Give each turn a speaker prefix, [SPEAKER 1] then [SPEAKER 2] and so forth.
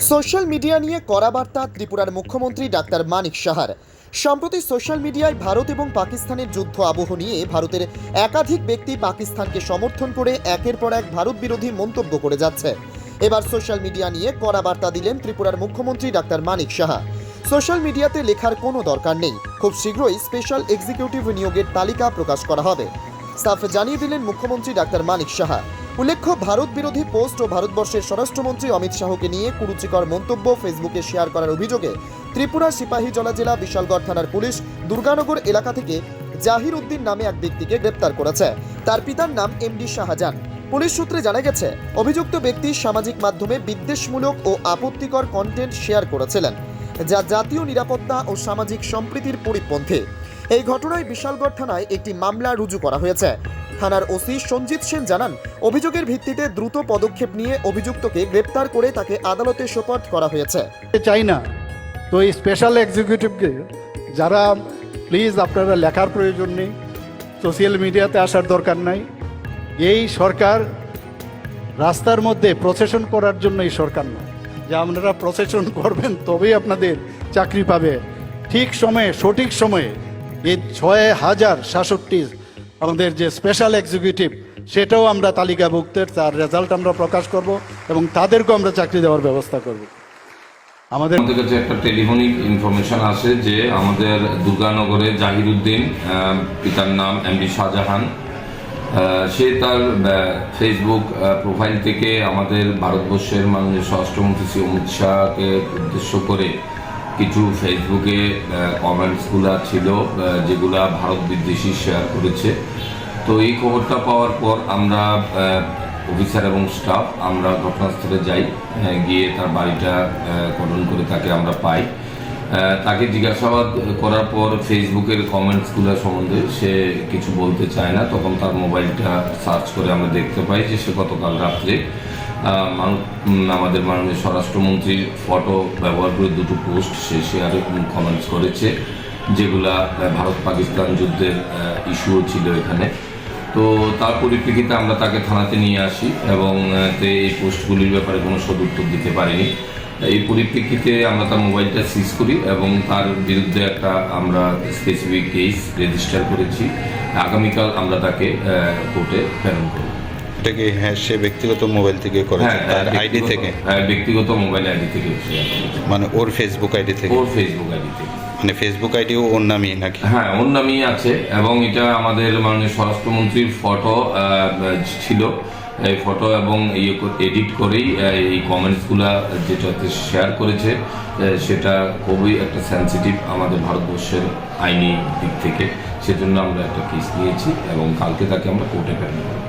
[SPEAKER 1] Social media নিয়ে কড়া বার্তা ত্রিপুরার মুখ্যমন্ত্রী ডাক্তার মানিক সাহার। সম্প্রতি সোশ্যাল মিডিয়ায় ভারত এবং পাকিস্তানের যুদ্ধ আবহ নিয়ে ভারতের একাধিক ব্যক্তি পাকিস্তানকে সমর্থন করে একের পর এক ভারত বিরোধী মন্তব্য করে যাচ্ছে। এবার সোশ্যাল মিডিয়া নিয়ে কড়া বার্তা দিলেন ত্রিপুরার মুখ্যমন্ত্রী ডাক্তার মানিক সাহা। সোশ্যাল মিডিয়াতে লেখার কোনো দরকার নেই, খুব শীঘ্রই স্পেশাল এক্সিকিউটিভ নিয়োগের তালিকা প্রকাশ করা হবে, সাফ জানিয়ে দিলেন মুখ্যমন্ত্রী ডাক্তার মানিক সাহা। উল্লেখ্য, ভারত বিরোধী পোস্ট ও ভারতবর্ষের স্বরাষ্ট্রমন্ত্রী অমিত শাহকে নিয়ে কুরুচিকর মন্তব্য ফেসবুকে শেয়ার করার অভিযোগে ত্রিপুরা সিপাহীজলা জেলা বিশালগড় থানার পুলিশ দুর্গানগর এলাকা থেকে জাহির উদ্দিন নামে এক ব্যক্তিকে গ্রেপ্তার করেছে। তার পিতার নাম এমডি শাহজাহান। পুলিশ সূত্রে জানা গেছে, অভিযুক্ত ব্যক্তি সামাজিক মাধ্যমে বিদ্বেষমূলক ও আপত্তিকর কন্টেন্ট শেয়ার করেছিলেন, যা জাতীয় নিরাপত্তা ও সামাজিক সম্প্রীতির পরিপন্থী। এই ঘটনায় বিশালগড় থানায় একটি মামলা রুজু করা হয়েছে। থানার ওসি সঞ্জিত সেন জানান, অভিযোগের ভিত্তিতে দ্রুত পদক্ষেপ নিয়ে অভিযুক্তকে গ্রেপ্তার করে তাকে আদালতে সোপর্দ করা হয়েছে।
[SPEAKER 2] চাই না তো এই স্পেশাল এক্সিকিউটিভকে যারা, প্লিজ আপনারা লেখার প্রয়োজন নেই, সোশ্যাল মিডিয়াতে আসার দরকার নাই। এই সরকার রাস্তার মধ্যে প্রসেশন করার জন্য এই সরকার না, যে আপনারা প্রসেশন করবেন তবেই আপনাদের চাকরি পাবে। ঠিক সময়ে, সঠিক সময়ে এই ৬,০৬৭ আমাদের যে স্পেশাল এক্সিকিউটিভ, সেটাও আমরা তালিকাভুক্তের, তার রেজাল্ট আমরা প্রকাশ করব এবং তাদেরকেও আমরা চাকরি দেওয়ার ব্যবস্থা করব।
[SPEAKER 3] আমাদের কাছে একটা টেলিফোনিক ইনফরমেশন আসে যে আমাদের দুর্গানগরে জাহির উদ্দিন, পিতার নাম এমডি শাহজাহান, সে তার ফেসবুক প্রোফাইল থেকে আমাদের ভারতবর্ষের মাননীয় স্বরাষ্ট্রমন্ত্রী শ্রী অমিত শাহকে উদ্দেশ্য করে কিছু ফেসবুকে কমেন্টসগুলো ছিল যেগুলা ভারত বিদ্বেষী শেয়ার করেছে। তো এই খবরটা পাওয়ার পর আমরা অফিসার এবং স্টাফ আমরা ঘটনাস্থলে যাই, গিয়ে তার বাড়িটা কর্ডন করে তাকে আমরা পাই। তাকে জিজ্ঞাসাবাদ করার পর ফেসবুকের কমেন্টসগুলো সম্বন্ধে সে কিছু বলতে চায় না। তখন তার মোবাইলটা সার্চ করে আমরা দেখতে পাই যে সে গতকাল রাত্রে আমাদের মাননীয় স্বরাষ্ট্রমন্ত্রীর ফটো ব্যবহার করে দুটো পোস্ট সে শেয়ার কমেন্টস করেছে, যেগুলা ভারত পাকিস্তান যুদ্ধের ইস্যুও ছিল এখানে। তো তার পরিপ্রেক্ষিতে আমরা তাকে থানাতে নিয়ে আসি এবং এই পোস্টগুলির ব্যাপারে কোনো সদুত্তর দিতে পারিনি। এই পরিপ্রেক্ষিতে আমরা তার মোবাইলটা সিজ করি এবং তার বিরুদ্ধে একটা আমরা স্পেসিফিক কেস রেজিস্টার করেছি। আগামীকাল আমরা তাকে কোর্টে প্রেরণ করব।
[SPEAKER 4] এটা কি সে ব্যক্তিগত মোবাইল থেকে করেছে? তার আইডি থেকে?
[SPEAKER 3] ব্যক্তিগত মোবাইল আইডি থেকে,
[SPEAKER 4] মানে ওর ফেসবুক আইডি থেকে?
[SPEAKER 3] ওর ফেসবুক আইডি থেকে।
[SPEAKER 4] মানে ফেসবুক আইডিও ওর নামই নাকি?
[SPEAKER 3] হ্যাঁ, ওর নামই আছে এবং এটা আমাদের মাননীয় স্বরাষ্ট্রমন্ত্রীর ফটো ছিল। এই ফটো এবং এডিট করেই এই কমেন্টসগুলা যেটাতে শেয়ার করেছে সেটা খুবই একটা সেন্সিটিভ আমাদের ভারতবর্ষের আইনি দিক থেকে। সেজন্য আমরা একটা কেস নিয়েছি এবং কালকে তাকে আমরা কোর্টে প্রেরণ করব।